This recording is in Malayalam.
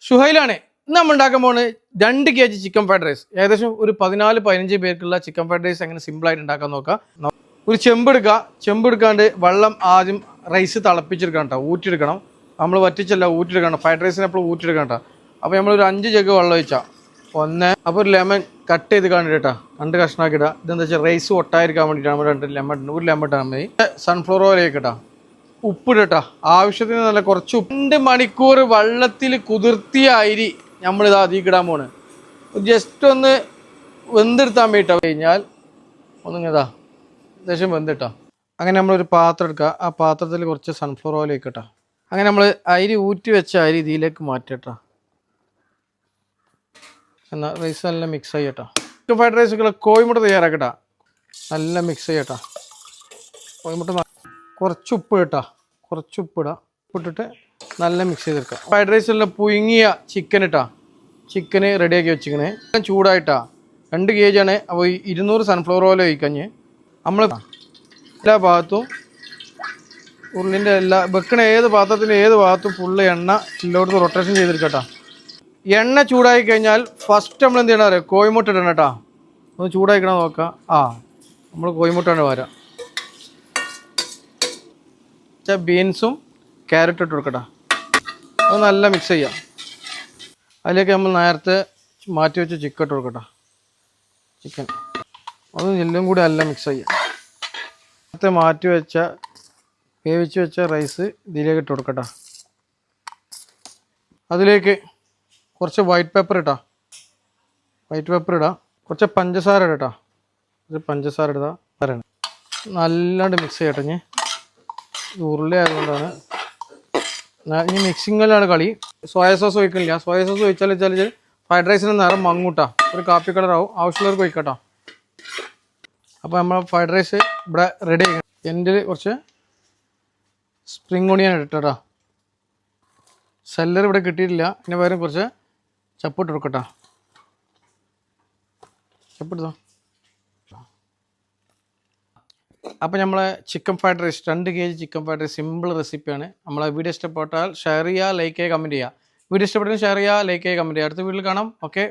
ഷുഹൈലാണ്. ഇന്ന് നമ്മൾ ഉണ്ടാക്കാൻ പോകുന്നത് 2 kg ചിക്കൻ ഫ്രൈഡ് റൈസ്. ഏകദേശം ഒരു 14-15 പേർക്കുള്ള ചിക്കൻ ഫ്രൈഡ് റൈസ് എങ്ങനെ സിമ്പിളായിട്ട് ഉണ്ടാക്കാൻ നോക്കാം. ഒരു ചെമ്പെടുക്കാണ്ട് വെള്ളം ആദ്യം റൈസ് തിളപ്പിച്ചെടുക്കണം കേട്ടോ, ഊറ്റിയെടുക്കണം. നമ്മൾ വറ്റിച്ചല്ല, ഊറ്റിയെടുക്കണം. ഫ്രൈഡ് റൈസിന് എപ്പോഴും ഊറ്റിയെടുക്കണം കേട്ടോ. അപ്പോൾ നമ്മളൊരു 5 ജഗ് വെള്ളം ഒഴിച്ചാൽ അപ്പോൾ ഒരു ലെമൺ കട്ട് ചെയ്ത് കാണിട്ട് കേട്ടോ, 2 കഷ്ണമാക്കി ഇടുക. ഇതെന്താ വെച്ചാൽ റൈസ് ഒട്ടായിരിക്കാൻ വേണ്ടിയിട്ടാണ് നമ്മൾ 2 ലെമൺ ഇട്ടാൽ മതി. സൺഫ്ലവർ ഓയിലേക്ക് കേട്ടോ, ഉപ്പിടട്ടോ, ആവശ്യത്തിന് നല്ല കുറച്ച് 2 മണിക്കൂർ വെള്ളത്തിൽ കുതിർത്തിയ അരി നമ്മളിത് അതിക്കിടാൻ പോണ്. ജസ്റ്റ് ഒന്ന് വെന്തെടുത്താൻ വേണ്ടിയിട്ടാ കഴിഞ്ഞാൽ ഒന്നിങ്ങതാ ദേശം വെന്തിട്ടോ. അങ്ങനെ നമ്മളൊരു പാത്രം എടുക്കുക, ആ പാത്രത്തിൽ കുറച്ച് സൺഫ്ലവർ ഓയിൽ വെക്കട്ടോ. അങ്ങനെ നമ്മൾ അരി ഊറ്റി വെച്ച അരി ഇതിലേക്ക് മാറ്റട്ടോ. എന്നാൽ റൈസ് നല്ല മിക്സ് ചെയ്യട്ടോ. ചിക്കൻ ഫ്രൈഡ് റൈസുകൾ കോഴിമുട്ട തയ്യാറാക്കട്ടോ, നല്ല മിക്സ് ചെയ്യട്ടോ. കോഴിമുട്ട കുറച്ച് ഉപ്പ് ഇട്ടാ, കുറച്ച് ഉപ്പിടാം. ഉപ്പിട്ടിട്ട് നല്ല മിക്സ് ചെയ്തെടുക്കാം. ഫ്രൈഡ് റൈസിലുള്ള പുഴുങ്ങിയ ചിക്കൻ ഇട്ടാ, ചിക്കന് റെഡിയാക്കി വെച്ചിക്കണേ. ചൂടായിട്ടാ 2 kg ആണ്. അപ്പോൾ 200 സൺഫ്ലവർ ഓയിൽ ഒഴിക്കഞ്ഞ് നമ്മൾ എല്ലാ ഭാഗത്തും ഉള്ളിൻ്റെ വെക്കണ ഏത് പാത്രത്തിൻ്റെ ഏത് ഭാഗത്തും ഫുള്ള് എണ്ണ എല്ലായിടത്തും റൊട്ടേഷൻ ചെയ്തെടുക്കട്ടോ. എണ്ണ ചൂടായി കഴിഞ്ഞാൽ ഫസ്റ്റ് നമ്മൾ എന്ത് ചെയ്യണം അറിയാം, കോഴിമുട്ട ഇടണം കേട്ടോ. ഒന്ന് ചൂടായിക്കണം നോക്കാം. നമ്മൾ കോഴിമുട്ടാണ് വരാം. ബീൻസും ക്യാരറ്റും ഇട്ട് കൊടുക്കട്ടെ. അത് നല്ല മിക്സ് ചെയ്യാം. അതിലേക്ക് നമ്മൾ നേരത്തെ മാറ്റി വെച്ച ചിക്കൻ ഇട്ട് കൊടുക്കട്ടെ. ചിക്കൻ അത് എല്ലാം കൂടി നല്ല മിക്സ് ചെയ്യാം. നേരത്തെ മാറ്റി വെച്ച വേവിച്ച് വെച്ച റൈസ് ഇതിലേക്ക് ഇട്ട് കൊടുക്കട്ടെ. അതിലേക്ക് കുറച്ച് വൈറ്റ് പേപ്പർ ഇട്ടാ, വൈറ്റ് പേപ്പർ ഇടാം. കുറച്ച് പഞ്ചസാര ഇടട്ടോ, കുറച്ച് പഞ്ചസാര ഇടുക. പറയണം നല്ലാണ്ട് മിക്സ് ചെയ്യട്ടെ. ഞാൻ ഉരുളി ആയതുകൊണ്ടാണ് ഇനി മിക്സിങ്ങിലാണ് കളി. സോയ സോസ് ഒഴിക്കണില്ല. സോയ സോസ് ഒഴിച്ചാൽ ഫ്രൈഡ് റൈസിന് നിറം മങ്ങൂട്ടാ, ഒരു കാപ്പി കളറാവും. ആവശ്യമുള്ളവർക്ക് ഒഴിക്കട്ടോ. അപ്പോൾ നമ്മൾ ഫ്രൈഡ് റൈസ് ഇവിടെ റെഡി ആക്കണം. എൻ്റെ കുറച്ച് സ്പ്രിംഗ് ഓണിയൻ ഇട്ടട്ടോ. സെല്ലർ ഇവിടെ കിട്ടിയിട്ടില്ല, ഇതിന് പകരം കുറച്ച് ചപ്പിട്ട് കൊടുക്കട്ടോ. ചപ്പിട്ടോ. അപ്പോൾ നമ്മളെ chicken fried rice 2 kg chicken fried rice simple റെസിപ്പിയാണ്. നമ്മളെ വീഡിയോ ഇഷ്ടപ്പെട്ടാൽ ഷെയർ ചെയ്യുക, ലൈക്ക് ചെയ്യുക, കമൻറ്റ് ചെയ്യുക. വീഡിയോ ഇഷ്ടപ്പെട്ടാൽ ഷെയർ ചെയ്യുക, ലൈക്ക് ചെയ്യുക, കമൻറ്റ് ചെയ്യുക. അടുത്ത വീഡിയോയിൽ കാണാം. ഓക്കെ.